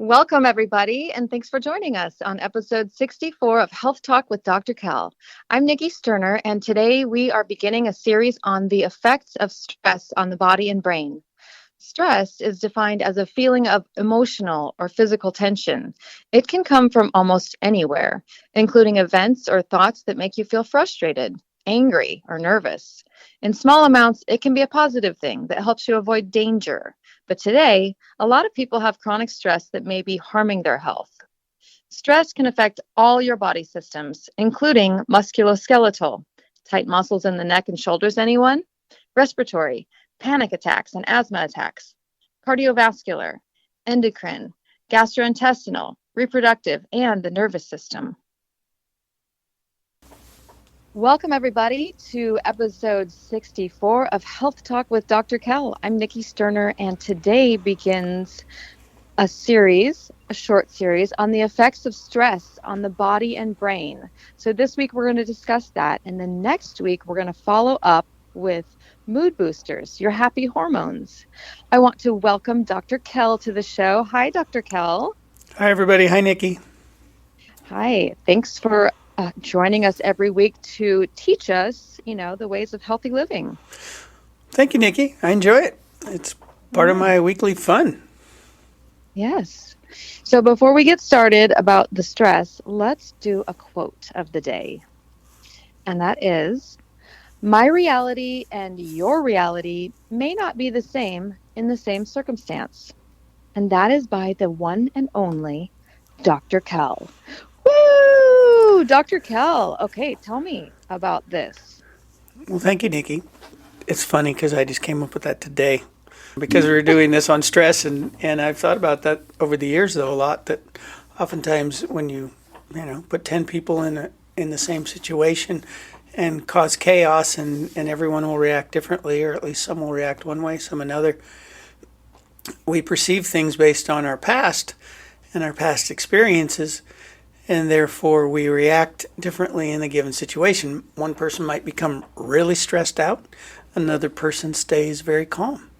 Welcome, everybody, and thanks for joining us on episode 64 of Health Talk with Dr. Kel. I'm Nikki Sterner, and today we are beginning a series on the effects of stress on the body and brain. Stress is defined as a feeling of emotional or physical tension. It can come from almost anywhere, including events or thoughts that make you feel frustrated, angry, or nervous. In small amounts, it can be a positive thing that helps you avoid danger. But today, a lot of people have chronic stress that may be harming their health. Stress can affect all your body systems, including musculoskeletal, tight muscles in the neck and shoulders, anyone? Respiratory, panic attacks and asthma attacks, cardiovascular, endocrine, gastrointestinal, reproductive, and the nervous system. Welcome, everybody, to episode 64 of Health Talk with Dr. Kel. I'm Nikki Sterner, and today begins a short series on the effects of stress on the body and brain. So this week we're going to discuss that, and then next week we're going to follow up with mood boosters, your happy hormones. I want to welcome Dr. Kel to the show. Hi, Dr. Kel. Hi, everybody. Hi, Nikki. Hi. Thanks for joining us every week to teach us, the ways of healthy living. Thank you, Nikki. I enjoy it. It's part of my weekly fun. Yes. So before we get started about the stress, let's do a quote of the day. And that is, "My reality and your reality may not be the same in the same circumstance." And that is by the one and only Dr. Kel. Woo! Dr. Kel. Okay, tell me about this. Well, thank you, Nikki. It's funny because I just came up with that today because we were doing this on stress, and I've thought about that over the years, though, a lot, that oftentimes when you put 10 people in the same situation and cause chaos, and everyone will react differently, or at least some will react one way, some another. We perceive things based on our past and our past experiences, and therefore we react differently in a given situation. One person might become really stressed out, another person stays very calm.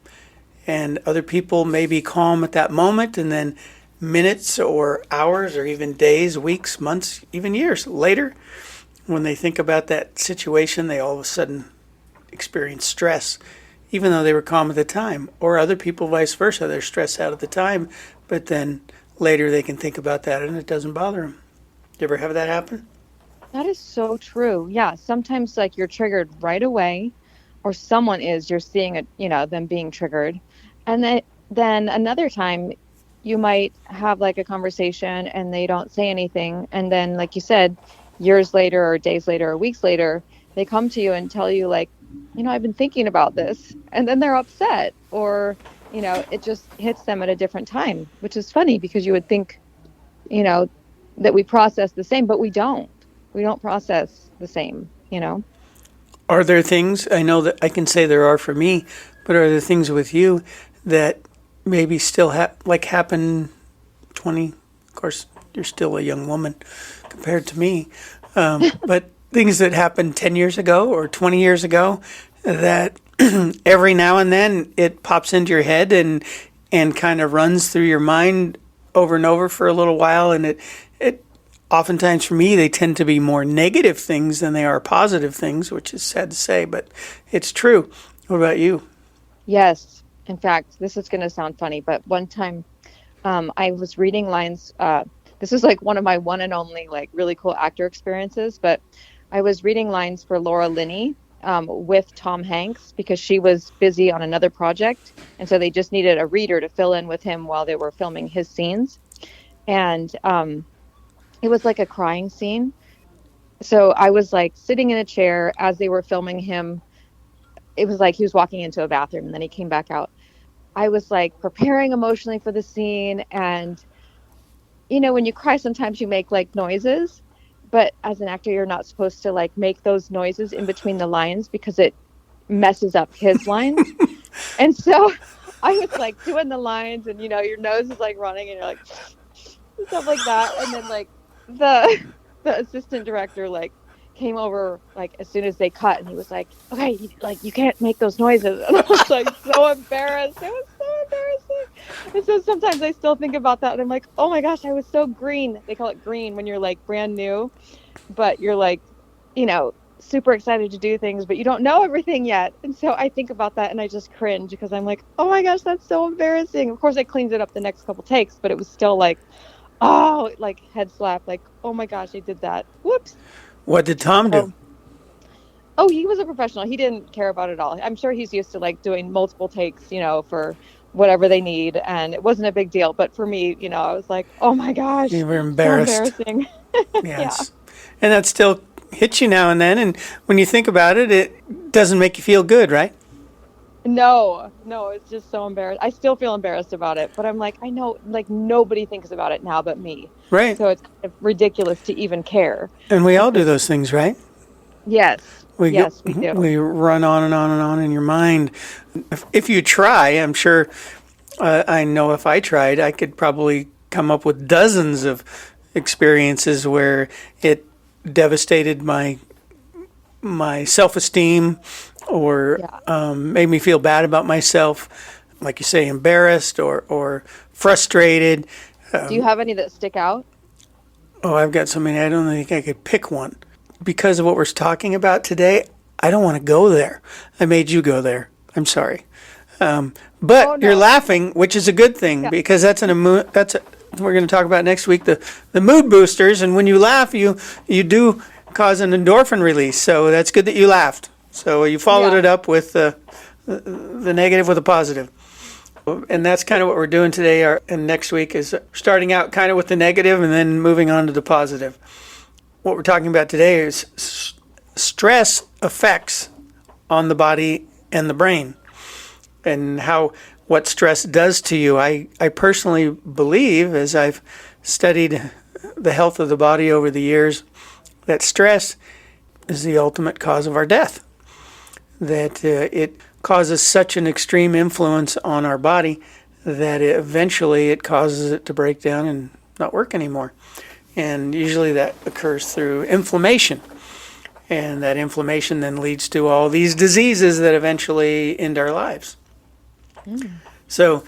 And other people may be calm at that moment, and then minutes or hours or even days, weeks, months, even years later, when they think about that situation, they all of a sudden experience stress, even though they were calm at the time. Or other people, vice versa, they're stressed out at the time, but then later they can think about that and it doesn't bother them. You ever have that happen? That is so true. Yeah, sometimes like you're triggered right away, or someone is, you're seeing it, them being triggered. And then another time you might have like a conversation and they don't say anything. And then, like you said, years later or days later or weeks later, they come to you and tell you like, I've been thinking about this. And then they're upset, or, it just hits them at a different time, which is funny because you would think, that we process the same, but we don't. We don't process the same. Are there things, I know that I can say there are for me, but are there things with you that maybe still happen 20, of course, you're still a young woman compared to me, but things that happened 10 years ago or 20 years ago that every now and then it pops into your head and kind of runs through your mind over and over for a little while, and it oftentimes for me they tend to be more negative things than they are positive things, which is sad to say, but it's true. What about you? Yes. In fact, this is going to sound funny, but one time I was reading lines. This is like one of my one and only like really cool actor experiences, but I was reading lines for Laura Linney with Tom Hanks because she was busy on another project. And so they just needed a reader to fill in with him while they were filming his scenes. And it was like a crying scene. So I was like sitting in a chair as they were filming him. It was like he was walking into a bathroom and then he came back out. I was like preparing emotionally for the scene. And, when you cry, sometimes you make like noises. But as an actor, you're not supposed to like make those noises in between the lines because it messes up his lines. And so I was like doing the lines and, your nose is like running and you're like stuff like that. And then like the assistant director like came over like as soon as they cut and he was like, "Okay, like you can't make those noises." And I was like so embarrassed. It was so embarrassing. And so sometimes I still think about that and I'm like, oh my gosh, I was so green. They call it green when you're like brand new, but you're like, you know, super excited to do things, but you don't know everything yet. And so I think about that and I just cringe because I'm like, oh my gosh, that's so embarrassing. Of course, I cleaned it up the next couple takes, but it was still like, oh, like head slap, like, oh my gosh, I did that. Whoops. What did Tom do? Oh, oh, he was a professional. He didn't care about it at all. I'm sure he's used to like doing multiple takes, you know, for whatever they need. And it wasn't a big deal. But for me, you know, I was like, oh my gosh, You were so embarrassed. embarrassing. Yeah. Yes. And that still hits you now and then. And when you think about it, it doesn't make you feel good, right? No, no, it's just so embarrassed. I still feel embarrassed about it, but I'm like, I know, like nobody thinks about it now but me. Right. So it's kind of ridiculous to even care. And we all do Because those things, right? yes, We go, yes, we do. we run on and on and on in your mind. If you try, I'm sure, I know if I tried, I could probably come up with dozens of experiences where it devastated my self-esteem or Yeah. made me feel bad about myself, like you say, embarrassed or frustrated. Do you have any that stick out? Oh, I've got so many. I don't think I could pick one. Because of what we're talking about today, I don't want to go there. I made you go there. I'm sorry. But Oh you're no. laughing, which is a good thing Yeah. because we're going to talk about next week, the mood boosters. And when you laugh, you do cause an endorphin release. So that's good that you laughed. So you followed Yeah. it up with the negative with a positive. And that's kind of what we're doing today. And next week is starting out kind of with the negative and then moving on to the positive. What we're talking about today is stress effects on the body and the brain and what stress does to you. I personally believe, as I've studied the health of the body over the years, that stress is the ultimate cause of our death. That it causes such an extreme influence on our body that eventually it causes it to break down and not work anymore. And usually that occurs through inflammation. And that inflammation then leads to all these diseases that eventually end our lives. So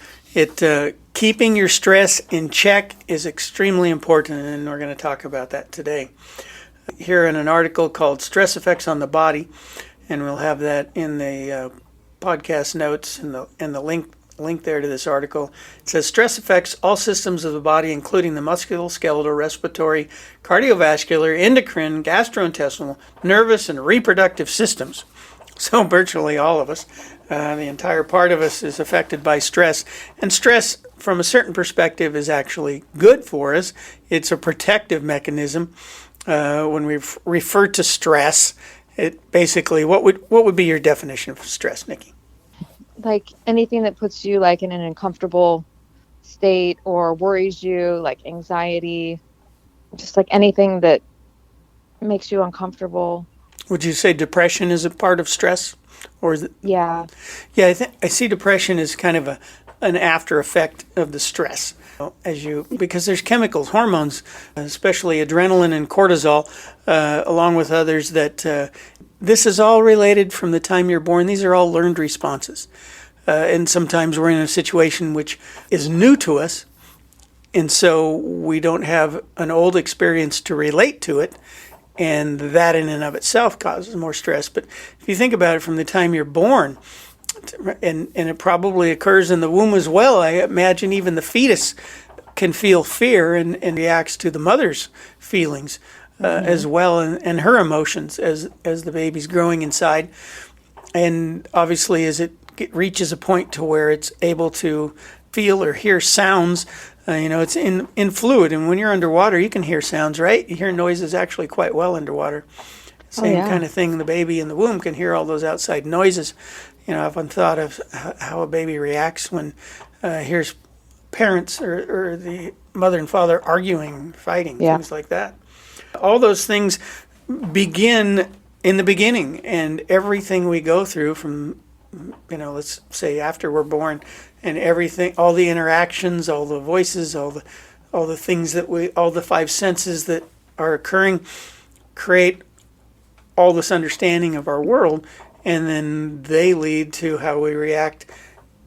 keeping your stress in check is extremely important, and we're going to talk about that today. Here in an article called Stress Effects on the Body, and we'll have that in the podcast notes and the link there to this article. It says stress affects all systems of the body, including the musculoskeletal, respiratory, cardiovascular, endocrine, gastrointestinal, nervous, and reproductive systems. So virtually all of us, the entire part of us is affected by stress. And stress, from a certain perspective, is actually good for us. It's a protective mechanism. When we refer to stress, it basically, what would be your definition of stress, Nikki? Like anything that puts you like in an uncomfortable state or worries you, like anxiety, just like anything that makes you uncomfortable. Would you say depression is a part of stress, or is it? Yeah. Yeah, I see depression as kind of an after effect of the stress. Because there's chemicals, hormones, especially adrenaline and cortisol, along with others that this is all related from the time you're born. These are all learned responses. And sometimes we're in a situation which is new to us, and so we don't have an old experience to relate to it, and that in and of itself causes more stress. But if you think about it from the time you're born, and it probably occurs in the womb as well, I imagine even the fetus can feel fear and reacts to the mother's feelings as well, and her emotions as the baby's growing inside. And obviously as it reaches a point to where it's able to feel or hear sounds, it's in fluid, and when you're underwater you can hear sounds, right? You hear noises actually quite well underwater. Same kind of thing, the baby in the womb can hear all those outside noises. I've often thought of how a baby reacts when hears parents or the mother and father arguing, fighting, things like that. All those things begin in the beginning, and everything we go through from, let's say after we're born, and everything, all the interactions, all the voices, all the things all the five senses that are occurring, create all this understanding of our world, and then they lead to how we react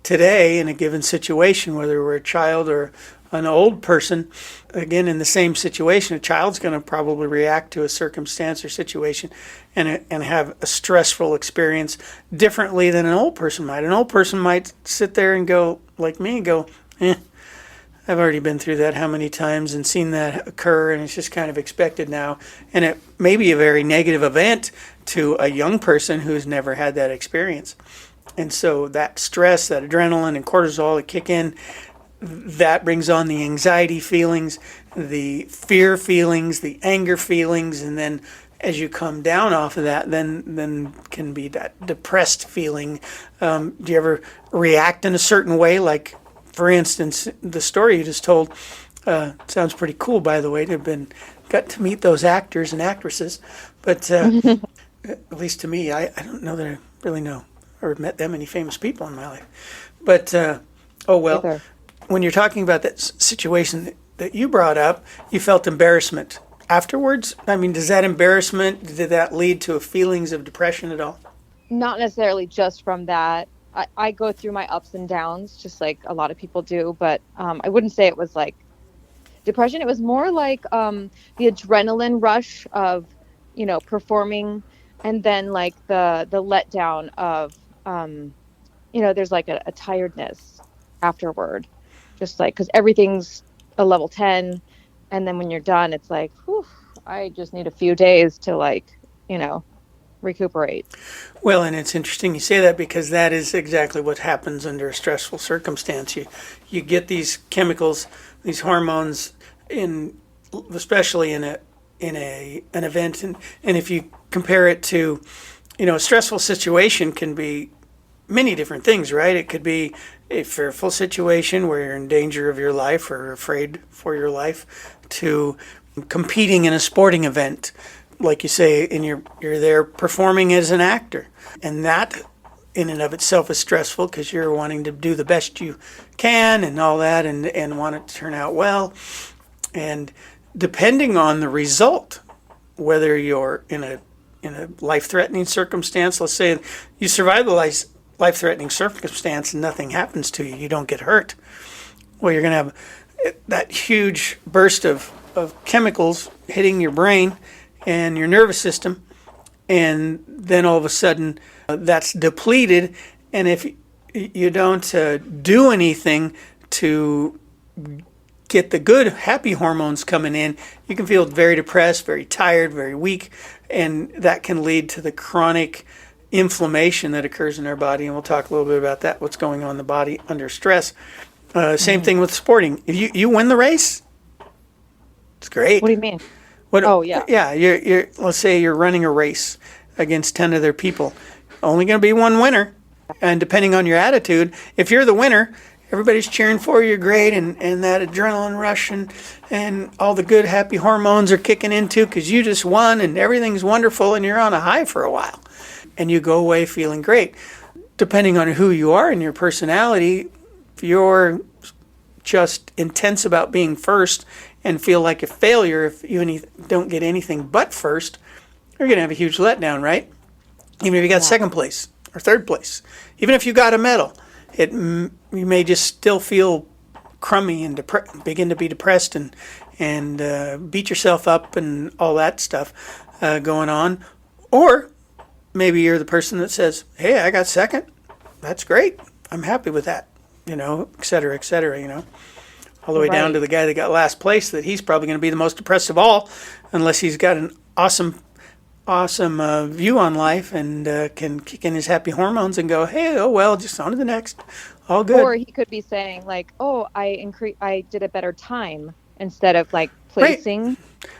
today in a given situation, whether we're a child or an old person, again, in the same situation, a child's going to probably react to a circumstance or situation and have a stressful experience differently than an old person might. An old person might sit there and go, like me, and go, I've already been through that how many times and seen that occur, and it's just kind of expected now. And it may be a very negative event to a young person who's never had that experience. And so that stress, that adrenaline and cortisol that kick in, that brings on the anxiety feelings, the fear feelings, the anger feelings, and then as you come down off of that, then can be that depressed feeling. Do you ever react in a certain way? Like, for instance, the story you just told sounds pretty cool, by the way, to have got to meet those actors and actresses. But at least to me, I don't know that I really know or met that many famous people in my life. But, oh well. Either. When you're talking about that situation that you brought up, you felt embarrassment afterwards. I mean, does that embarrassment, did that lead to feelings of depression at all? Not necessarily just from that. I go through my ups and downs, just like a lot of people do, but I wouldn't say it was like depression. It was more like the adrenaline rush of, performing, and then like the letdown of, there's like a tiredness afterward. Just like, because everything's a level 10, and then when you're done, it's like, whew, I just need a few days to recuperate. Well, and it's interesting you say that, because that is exactly what happens under a stressful circumstance. You get these chemicals, these hormones, especially in an event, and if you compare it to, a stressful situation can be many different things, right? It could be a fearful situation where you're in danger of your life or afraid for your life, to competing in a sporting event, like you say, and you're there performing as an actor, and that in and of itself is stressful because you're wanting to do the best you can and all that, and want it to turn out well. And depending on the result, whether you're in a life-threatening circumstance, let's say you survive the life-threatening circumstance and nothing happens to you, you don't get hurt. Well, you're going to have that huge burst of chemicals hitting your brain and your nervous system, and then all of a sudden that's depleted, and if you don't do anything to get the good happy hormones coming in, you can feel very depressed, very tired, very weak, and that can lead to the chronic inflammation that occurs in our body, and we'll talk a little bit about that, what's going on in the body under stress. Same thing with sporting. If you win the race, it's great. What do you mean? Oh, yeah. Yeah, you're let's say you're running a race against 10 other people. Only going to be one winner, and depending on your attitude, if you're the winner, everybody's cheering for you, great, and that adrenaline rush and all the good happy hormones are kicking in too because you just won and everything's wonderful and you're on a high for a while. And you go away feeling great. Depending on who you are and your personality, if you're just intense about being first and feel like a failure if you don't get anything but first, you're going to have a huge letdown, right? Even if you got second place or third place. Even if you got a medal, you may just still feel crummy and begin to be depressed and beat yourself up and all that stuff going on. Or maybe you're the person that says, hey, I got second. That's great. I'm happy with that, et cetera, all the way down to the guy that got last place, that he's probably going to be the most depressed of all unless he's got an awesome view on life and can kick in his happy hormones and go, hey, oh, well, just on to the next. All good. Or he could be saying like, oh, I did a better time instead of like placing.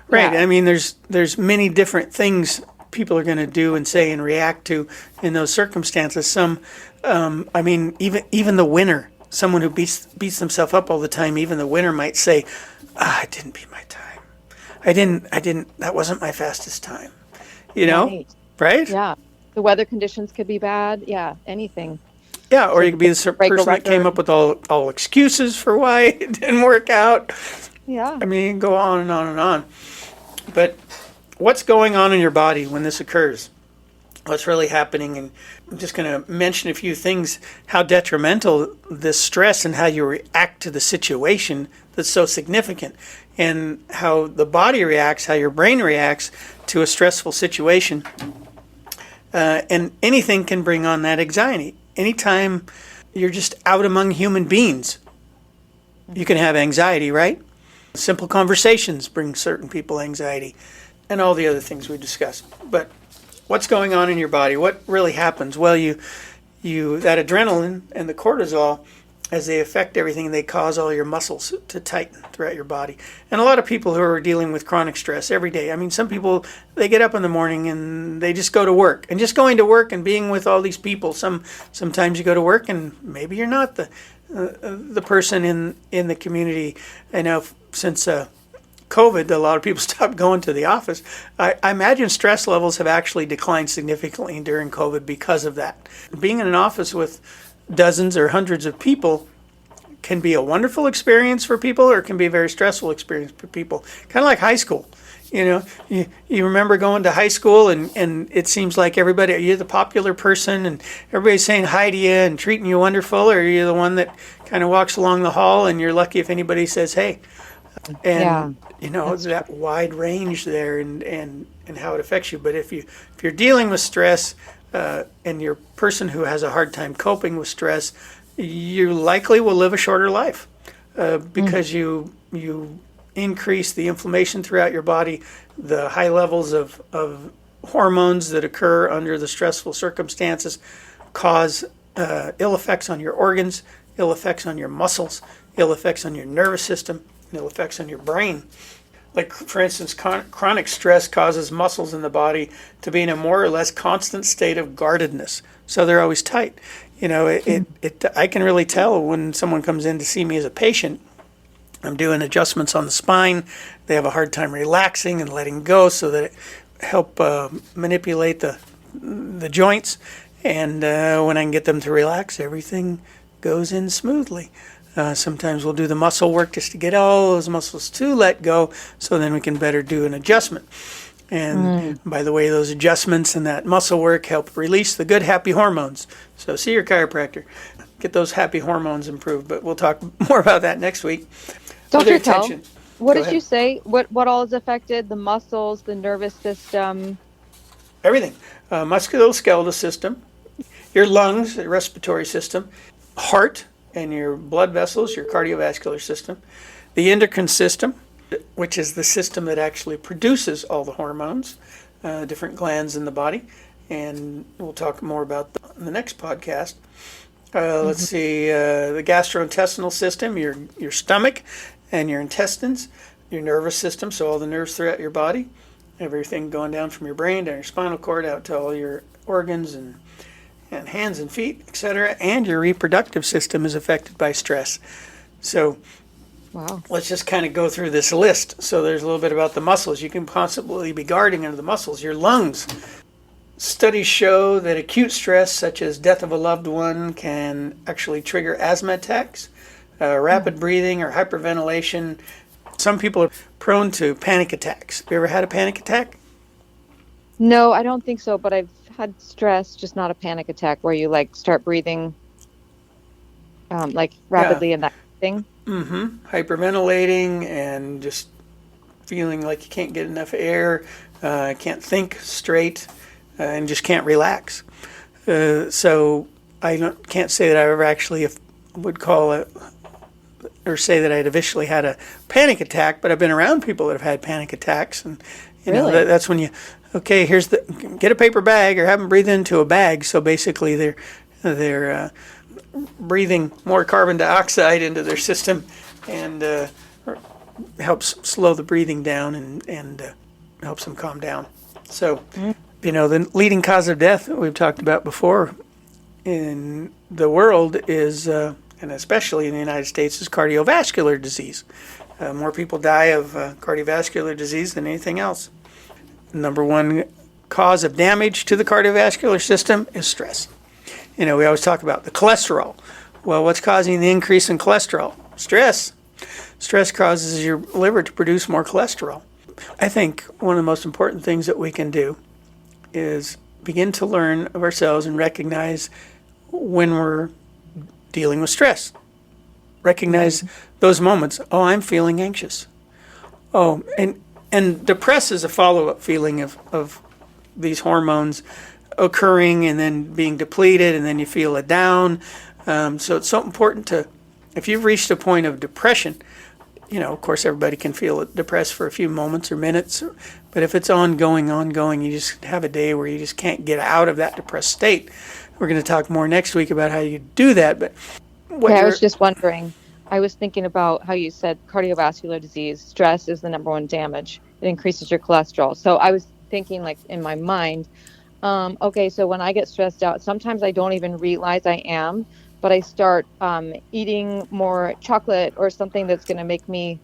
Right. Yeah. I mean, there's many different things people are going to do and say and react to in those circumstances. Some, even the winner, someone who beats themselves up all the time, even the winner might say, I didn't beat my time. I didn't, that wasn't my fastest time. Right? Yeah. The weather conditions could be bad. Yeah. Anything. Yeah. Or you could be the person that came up with all excuses for why it didn't work out. Yeah. I mean, you can go on and on and on. But what's going on in your body when this occurs? What's really happening? And I'm just going to mention a few things, how detrimental this stress and how you react to the situation that's so significant, and how the body reacts, how your brain reacts to a stressful situation. And anything can bring on that anxiety. Anytime you're just out among human beings, you can have anxiety, right? Simple conversations bring certain people anxiety, and all the other things we discussed. But what's going on in your body? What really happens? Well, you that adrenaline and the cortisol, as they affect everything, they cause all your muscles to tighten throughout your body. And a lot of people who are dealing with chronic stress every day, I mean, some people, they get up in the morning and they just go to work. And just going to work and being with all these people, sometimes you go to work and maybe you're not the person in the community. I know since COVID, a lot of people stopped going to the office. I imagine stress levels have actually declined significantly during COVID because of that. Being in an office with dozens or hundreds of people can be a wonderful experience for people, or it can be a very stressful experience for people. Kind of like high school. You know, you remember going to high school and it seems like everybody, you're the popular person and everybody's saying hi to you and treating you wonderful, or you're the one that kind of walks along the hall and you're lucky if anybody says hey. And you know, that wide range there and how it affects you. But if you're dealing with stress and you're a person who has a hard time coping with stress, you likely will live a shorter life because you increase the inflammation throughout your body, the high levels of hormones that occur under the stressful circumstances cause ill effects on your organs, ill effects on your muscles, ill effects on your nervous system, and ill effects on your brain. Like, for instance, chronic stress causes muscles in the body to be in a more or less constant state of guardedness. So they're always tight. You know, I can really tell when someone comes in to see me as a patient. I'm doing adjustments on the spine. They have a hard time relaxing and letting go so that it help manipulate the joints. And when I can get them to relax, everything goes in smoothly. Sometimes we'll do the muscle work just to get all those muscles to let go so then we can better do an adjustment. And by the way, those adjustments and that muscle work help release the good, happy hormones. So see your chiropractor. Get those happy hormones improved. But we'll talk more about that next week. Dr. Tell, what did you say? What all is affected? The muscles, the nervous system? Everything. Musculoskeletal system, your lungs, the respiratory system, heart, and your blood vessels, your cardiovascular system, the endocrine system, which is the system that actually produces all the hormones, different glands in the body, and we'll talk more about that in the next podcast. Let's see, the gastrointestinal system, your stomach and your intestines, your nervous system, so all the nerves throughout your body, everything going down from your brain down your spinal cord out to all your organs and hands and feet, etc. And your reproductive system is affected by stress. So let's just kind of go through this list. So there's a little bit about the muscles. You can possibly be guarding under the muscles. Your lungs. Studies show that acute stress, such as death of a loved one, can actually trigger asthma attacks, rapid breathing, or hyperventilation. Some people are prone to panic attacks. Have you ever had a panic attack? No, I don't think so, but I've had stress, just not a panic attack where you like start breathing like rapidly and that thing. Hyperventilating and just feeling like you can't get enough air, can't think straight, and just can't relax. So I can't say that I ever actually would call it or say that I'd officially had a panic attack, but I've been around people that have had panic attacks, and you know that's when you get a paper bag or have them breathe into a bag. So basically they're breathing more carbon dioxide into their system and helps slow the breathing down and helps them calm down. So, you know, the leading cause of death that we've talked about before in the world is, and especially in the United States, is cardiovascular disease. More people die of cardiovascular disease than anything else. Number one cause of damage to the cardiovascular system is stress. You know, we always talk about the cholesterol. Well, what's causing the increase in cholesterol? Stress. Stress causes your liver to produce more cholesterol. I think one of the most important things that we can do is begin to learn of ourselves and recognize when we're dealing with stress. Recognize those moments. Oh, I'm feeling anxious. Oh, and depress is a follow-up feeling of these hormones occurring and then being depleted, and then you feel it down. So it's so important to, if you've reached a point of depression, of course everybody can feel depressed for a few moments or minutes, but if it's ongoing, you just have a day where you just can't get out of that depressed state. We're going to talk more next week about how you do that, but I was just wondering, I was thinking about how you said cardiovascular disease, stress is the number one damage. It increases your cholesterol. So I was thinking, like, in my mind, okay, so when I get stressed out, sometimes I don't even realize I am, but I start eating more chocolate or something that's going to make me,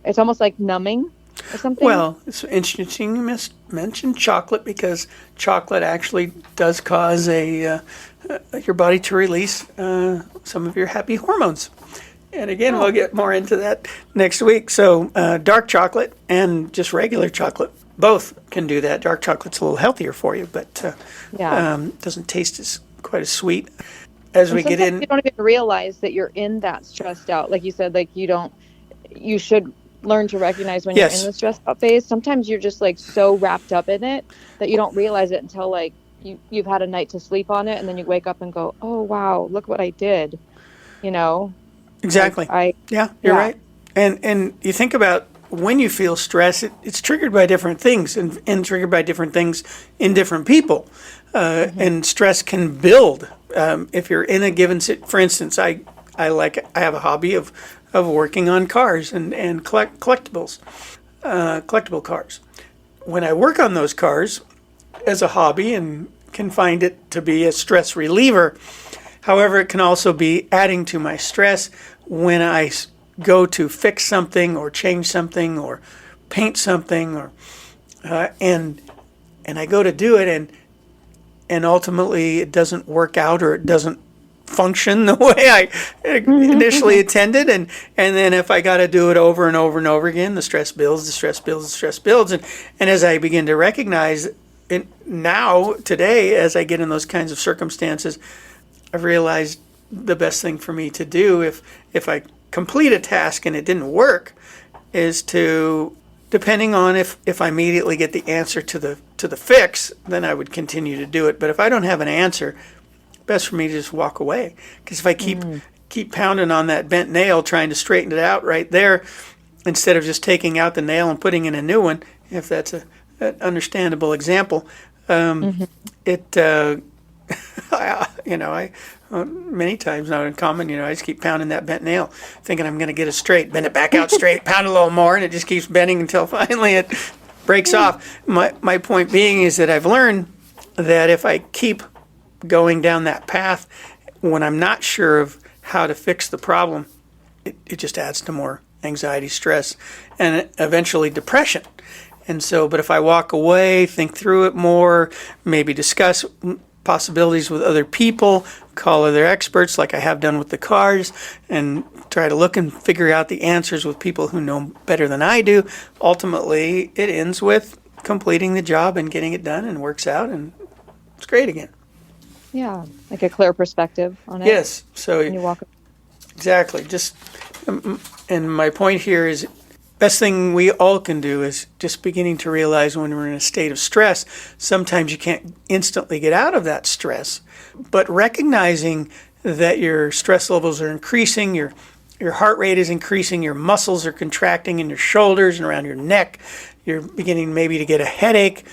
it's almost like numbing or something. Well, it's interesting you mentioned chocolate, because chocolate actually does cause your body to release some of your happy hormones. And again, we'll get more into that next week. So dark chocolate and just regular chocolate, both can do that. Dark chocolate's a little healthier for you, but doesn't taste quite as sweet. As we get in, you don't even realize that you're in that stressed out. Like you said, like you should learn to recognize when you're in the stressed out phase. Sometimes you're just like so wrapped up in it that you don't realize it until like you've had a night to sleep on it, and then you wake up and go, oh wow, look what I did. Exactly. You're right. And you think about when you feel stress, it's triggered by different things and triggered by different things in different people. And stress can build. If you're in a given, for instance, I have a hobby of working on cars and collectibles, collectible cars. When I work on those cars as a hobby and can find it to be a stress reliever, however, it can also be adding to my stress when I go to fix something or change something or paint something, or and I go to do it, and ultimately it doesn't work out, or it doesn't function the way I initially intended, and then if I got to do it over and over and over again, the stress builds, and as I begin to recognize it now, today, as I get in those kinds of circumstances, I've realized the best thing for me to do if I complete a task and it didn't work is to, depending on if I immediately get the answer to the fix, then I would continue to do it. But if I don't have an answer, best for me to just walk away. Because if I keep pounding on that bent nail, trying to straighten it out right there, instead of just taking out the nail and putting in a new one, if that's an understandable example, I many times, not uncommon, I just keep pounding that bent nail, thinking I'm going to get it straight, bend it back out straight, pound a little more, and it just keeps bending until finally it breaks off. My point being is that I've learned that if I keep going down that path, when I'm not sure of how to fix the problem, it just adds to more anxiety, stress, and eventually depression. And so, but if I walk away, think through it more, maybe discuss possibilities with other people, call other experts like I have done with the cars, and try to look and figure out the answers with people who know better than I do, ultimately it ends with completing the job and getting it done, and works out, and it's great again. Yeah, like a clear perspective on it. Yes, so you walk. Exactly. Just, and my point here is, best thing we all can do is just beginning to realize when we're in a state of stress, sometimes you can't instantly get out of that stress, but recognizing that your stress levels are increasing, your heart rate is increasing, your muscles are contracting in your shoulders and around your neck, you're beginning maybe to get a headache.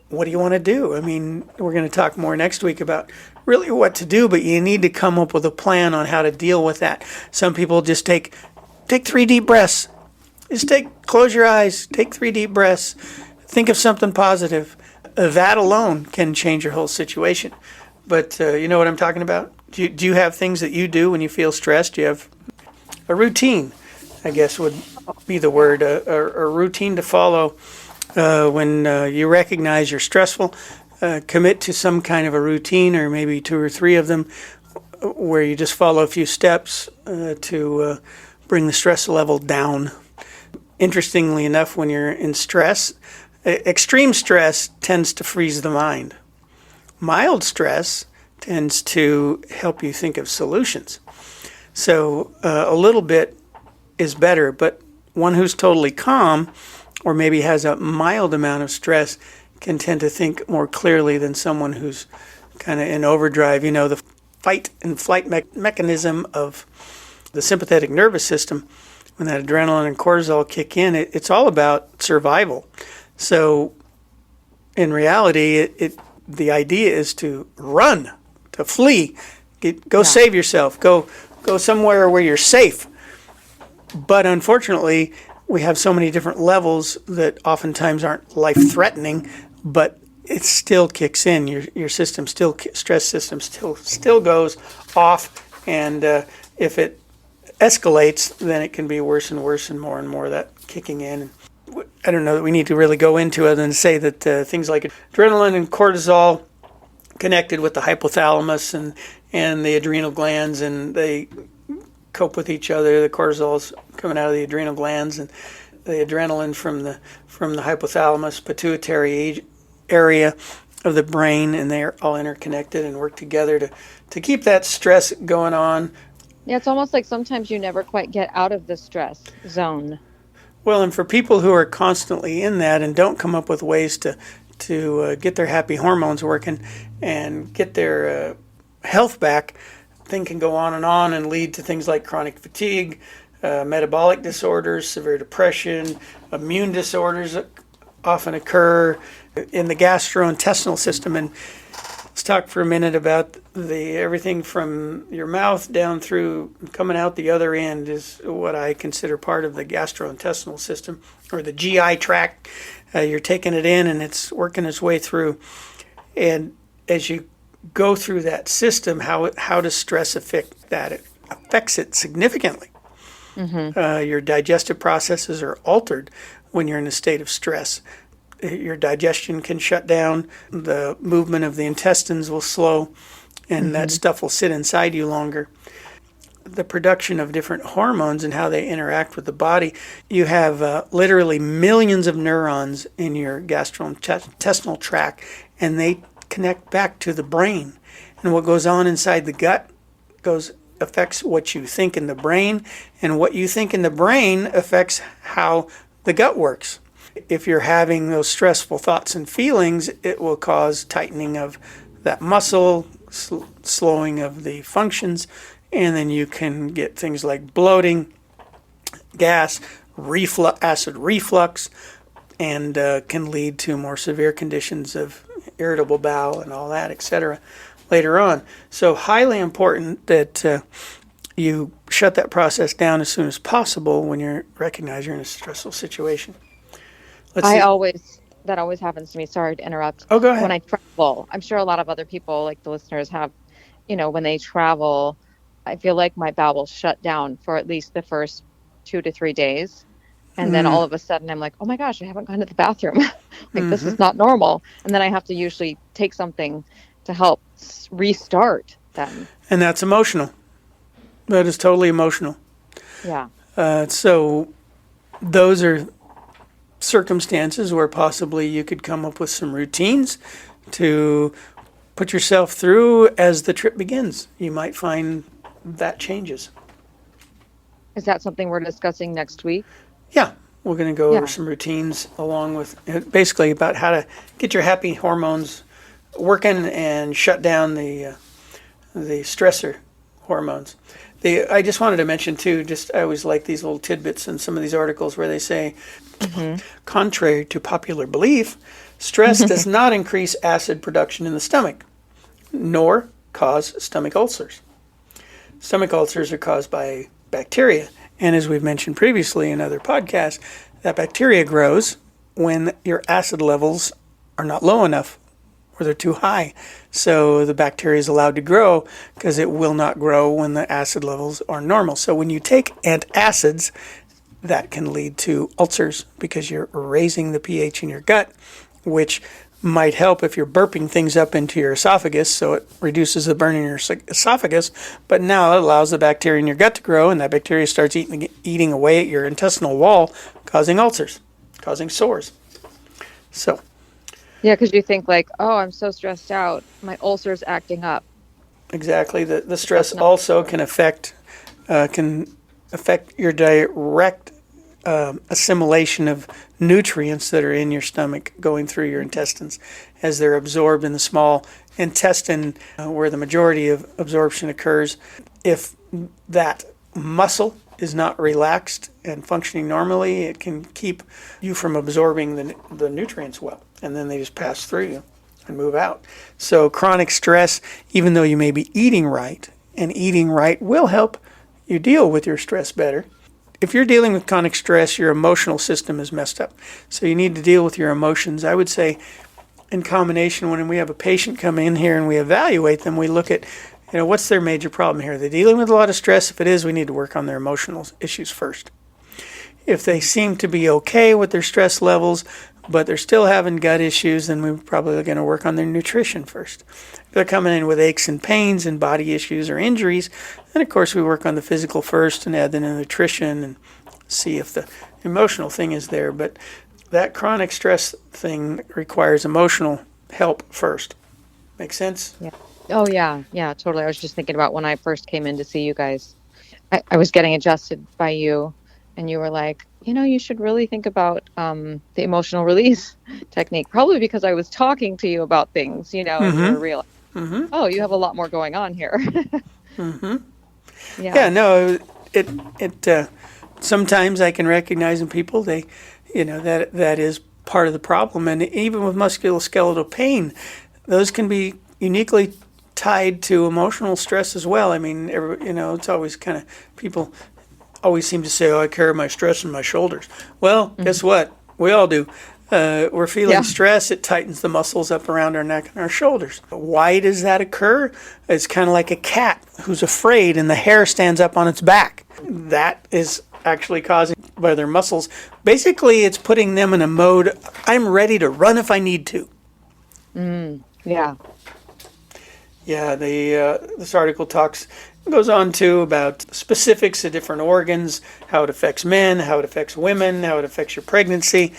What do you want to do? I mean, we're going to talk more next week about really what to do, but you need to come up with a plan on how to deal with that. Some people just take 3 deep breaths. Just close your eyes, take 3 deep breaths, think of something positive. That alone can change your whole situation. But you know what I'm talking about? Do you have things that you do when you feel stressed? Do you have a routine, I guess would be the word, a routine to follow when you recognize you're stressful? Commit to some kind of a routine, or maybe 2 or 3 of them, where you just follow a few steps to bring the stress level down. Interestingly enough, when you're in stress, extreme stress tends to freeze the mind. mild stress tends to help you think of solutions. So a little bit is better, but one who's totally calm or maybe has a mild amount of stress can tend to think more clearly than someone who's kind of in overdrive. You know, the fight and flight mechanism of the sympathetic nervous system, when that adrenaline and cortisol kick in, it's all about survival. So in reality, the idea is to run, to flee, go save yourself, go somewhere where you're safe. But unfortunately, we have so many different levels that oftentimes aren't life-threatening, but it still kicks in. Your system still, stress system still goes off, and if it escalates, then it can be worse and worse and more of that kicking in. I don't know that we need to really go into it and say that things like adrenaline and cortisol connected with the hypothalamus and the adrenal glands, and they cope with each other. The cortisol's coming out of the adrenal glands, and the adrenaline from the hypothalamus, pituitary area of the brain, and they're all interconnected and work together to keep that stress going on. Yeah, it's almost like sometimes you never quite get out of the stress zone. Well, and for people who are constantly in that and don't come up with ways to get their happy hormones working and get their health back, thing can go on and lead to things like chronic fatigue, metabolic disorders, severe depression, immune disorders that often occur in the gastrointestinal system. And let's talk for a minute about everything from your mouth down through coming out the other end is what I consider part of the gastrointestinal system, or the GI tract. You're taking it in and it's working its way through. And as you go through that system, how does stress affect that? It affects it significantly. Mm-hmm. Your digestive processes are altered when you're in a state of stress. Your digestion can shut down, the movement of the intestines will slow, and that stuff will sit inside you longer. The production of different hormones and how they interact with the body. You have literally millions of neurons in your gastrointestinal tract, and they connect back to the brain. And what goes on inside the gut affects what you think in the brain, and what you think in the brain affects how the gut works. If you're having those stressful thoughts and feelings, it will cause tightening of that muscle, slowing of the functions, and then you can get things like bloating, gas, acid reflux, and can lead to more severe conditions of irritable bowel and all that, etc. later on. So highly important that you shut that process down as soon as possible when you recognize you're in a stressful situation. That always happens to me. Sorry to interrupt. Oh, go ahead. When I travel, I'm sure a lot of other people, like the listeners, have, when they travel, I feel like my bowels shut down for at least the first 2 to 3 days. And then all of a sudden I'm like, oh my gosh, I haven't gone to the bathroom. This is not normal. And then I have to usually take something to help restart them. And that's emotional. That is totally emotional. Yeah. So those are circumstances where possibly you could come up with some routines to put yourself through as the trip begins. You might find that changes. Is that something we're discussing next week? Yeah, we're going to go over some routines along with basically about how to get your happy hormones working and shut down the stressor hormones. I just wanted to mention too, I always like these little tidbits in some of these articles where they say, contrary to popular belief, stress does not increase acid production in the stomach, nor cause stomach ulcers. Stomach ulcers are caused by bacteria. And as we've mentioned previously in other podcasts, that bacteria grows when your acid levels are not low enough or they're too high. So the bacteria is allowed to grow because it will not grow when the acid levels are normal. So when you take antacids, that can lead to ulcers because you're raising the pH in your gut, which might help if you're burping things up into your esophagus, so it reduces the burn in your esophagus, but now it allows the bacteria in your gut to grow, and that bacteria starts eating away at your intestinal wall, causing ulcers, causing sores. So Yeah, because you think like, oh, I'm so stressed out, my ulcer's acting up. Exactly. The But stress that's not also true. can affect your direct assimilation of nutrients that are in your stomach going through your intestines as they're absorbed in the small intestine where the majority of absorption occurs. If that muscle is not relaxed and functioning normally, it can keep you from absorbing the nutrients well, and then they just pass through you and move out. So chronic stress, even though you may be eating right, and eating right will help you deal with your stress better. If you're dealing with chronic stress, your emotional system is messed up. So you need to deal with your emotions. I would say in combination, when we have a patient come in here and we evaluate them, we look at, what's their major problem here? Are they dealing with a lot of stress? If it is, we need to work on their emotional issues first. If they seem to be okay with their stress levels, but they're still having gut issues, then we're probably going to work on their nutrition first. If they're coming in with aches and pains and body issues or injuries, then of course we work on the physical first and add the nutrition and see if the emotional thing is there. But that chronic stress thing requires emotional help first. Make sense? Yeah. Oh, yeah. Yeah, totally. I was just thinking about when I first came in to see you guys. I was getting adjusted by you, and you were like, you should really think about the emotional release technique. Probably because I was talking to you about things, and you were real. Oh, you have a lot more going on here. Yeah, Yeah. no, it sometimes I can recognize in people that is part of the problem, and even with musculoskeletal pain, those can be uniquely tied to emotional stress as well. I mean, it's always kind of people always seem to say, "Oh, I carry my stress in my shoulders." Well, Mhm. guess what? We all do. We're feeling Yeah. stress, it tightens the muscles up around our neck and our shoulders. Why does that occur? It's kind of like a cat who's afraid and the hair stands up on its back. That is actually causing by their muscles. Basically, it's putting them in a mode, I'm ready to run if I need to. Yeah. Yeah, this article goes on too about specifics of different organs, how it affects men, how it affects women, how it affects your pregnancy.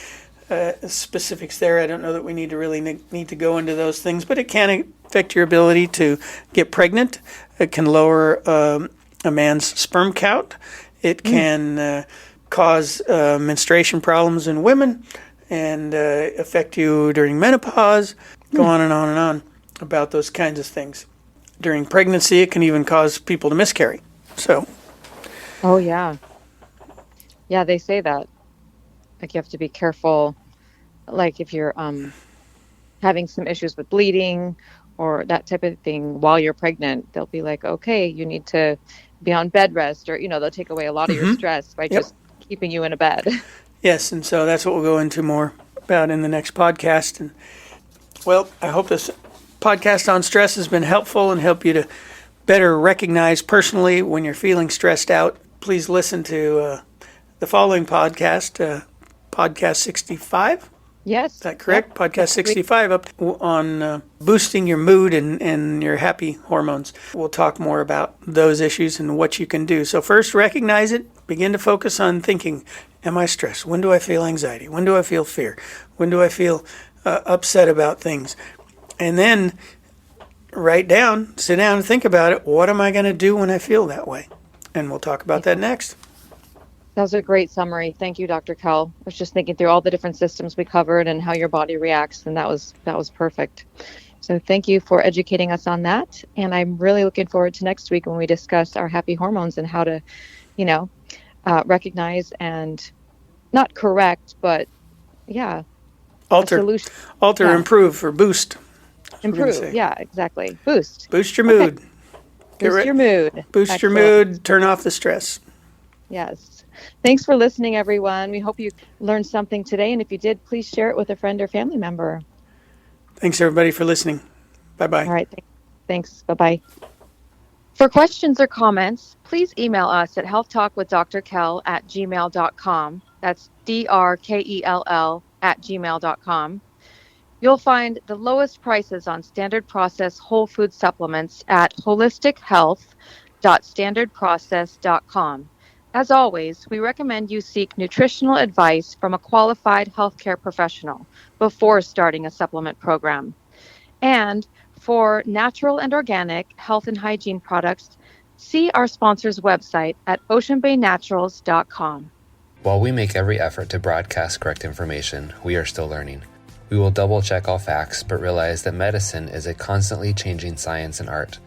Specifics there. I don't know that we need to go into those things, but it can affect your ability to get pregnant. It can lower a man's sperm count. It can cause menstruation problems in women and affect you during menopause. Go on and on and on about those kinds of things. During pregnancy, it can even cause people to miscarry. So, Oh, yeah. Yeah, they say that. Like you have to be careful. Like if you're having some issues with bleeding or that type of thing while you're pregnant, they'll be like, okay, you need to be on bed rest, or they'll take away a lot of your stress by yep. just keeping you in a bed. Yes, and so that's what we'll go into more about in the next podcast. And well, I hope this podcast on stress has been helpful and help you to better recognize personally when you're feeling stressed out. Please listen to the following podcast, podcast 65. Is Yes. that Yep. correct? Podcast Next week. 65 up on boosting your mood and your happy hormones. We'll talk more about those issues and what you can do. So first, recognize it. Begin to focus on thinking, am I stressed? When do I feel anxiety? When do I feel fear? When do I feel upset about things? And then sit down and think about it. What am I going to do when I feel that way? And we'll talk about that next. That was a great summary. Thank you, Dr. Kell. I was just thinking through all the different systems we covered and how your body reacts, and that was perfect. So thank you for educating us on that. And I'm really looking forward to next week when we discuss our happy hormones and how to, you know, recognize and not correct, but yeah, a Alter, solution. alter, Yeah, improve, or boost. We're going to improve. say Yeah, exactly. Boost. boost your Okay, mood. Get boost right, your mood. boost your Excellent. mood. Turn off the stress. Yes. Thanks for listening, everyone. We hope you learned something today. And if you did, please share it with a friend or family member. Thanks everybody for listening. Bye bye. All right. Thanks. Bye bye. For questions or comments, please email us at healthtalkwithdrkel@gmail.com. That's DRKELL@gmail.com. You'll find the lowest prices on standard process whole food supplements at holistichealth.standardprocess.com. As always, we recommend you seek nutritional advice from a qualified healthcare professional before starting a supplement program. And for natural and organic health and hygiene products, see our sponsor's website at oceanbaynaturals.com. While we make every effort to broadcast correct information, we are still learning. We will double check all facts, but realize that medicine is a constantly changing science and art.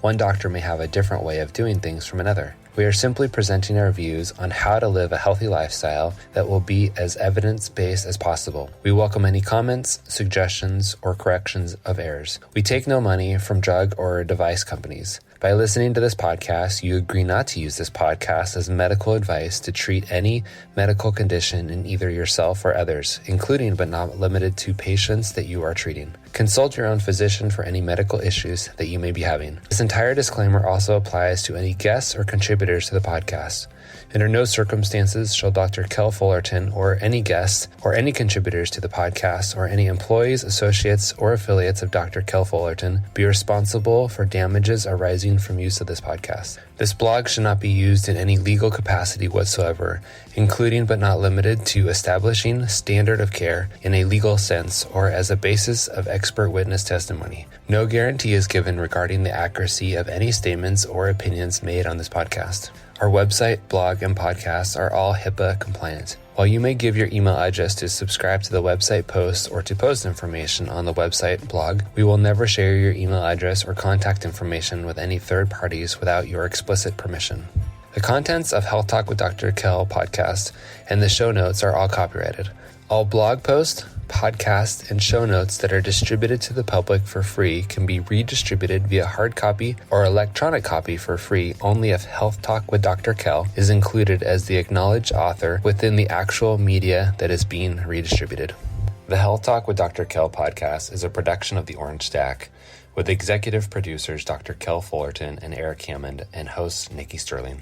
One doctor may have a different way of doing things from another. We are simply presenting our views on how to live a healthy lifestyle that will be as evidence-based as possible. We welcome any comments, suggestions, or corrections of errors. We take no money from drug or device companies. By listening to this podcast, you agree not to use this podcast as medical advice to treat any medical condition in either yourself or others, including but not limited to patients that you are treating. Consult your own physician for any medical issues that you may be having. This entire disclaimer also applies to any guests or contributors to the podcast. Under no circumstances shall Dr. Kel Fullerton or any guests or any contributors to the podcast or any employees, associates, or affiliates of Dr. Kel Fullerton be responsible for damages arising from use of this podcast. This blog should not be used in any legal capacity whatsoever, including but not limited to establishing standard of care in a legal sense or as a basis of expert witness testimony. No guarantee is given regarding the accuracy of any statements or opinions made on this podcast. Our website, blog, and podcasts are all HIPAA compliant. While you may give your email address to subscribe to the website posts or to post information on the website blog, we will never share your email address or contact information with any third parties without your explicit permission. The contents of Health Talk with Dr. Kel podcast and the show notes are all copyrighted. All blog posts, podcasts, and show notes that are distributed to the public for free can be redistributed via hard copy or electronic copy for free only if Health Talk with Dr. Kel is included as the acknowledged author within the actual media that is being redistributed. The Health Talk with Dr. Kel podcast is a production of the Orange Stack with executive producers Dr. Kel Fullerton and Eric Hammond and host Nikki Sterling.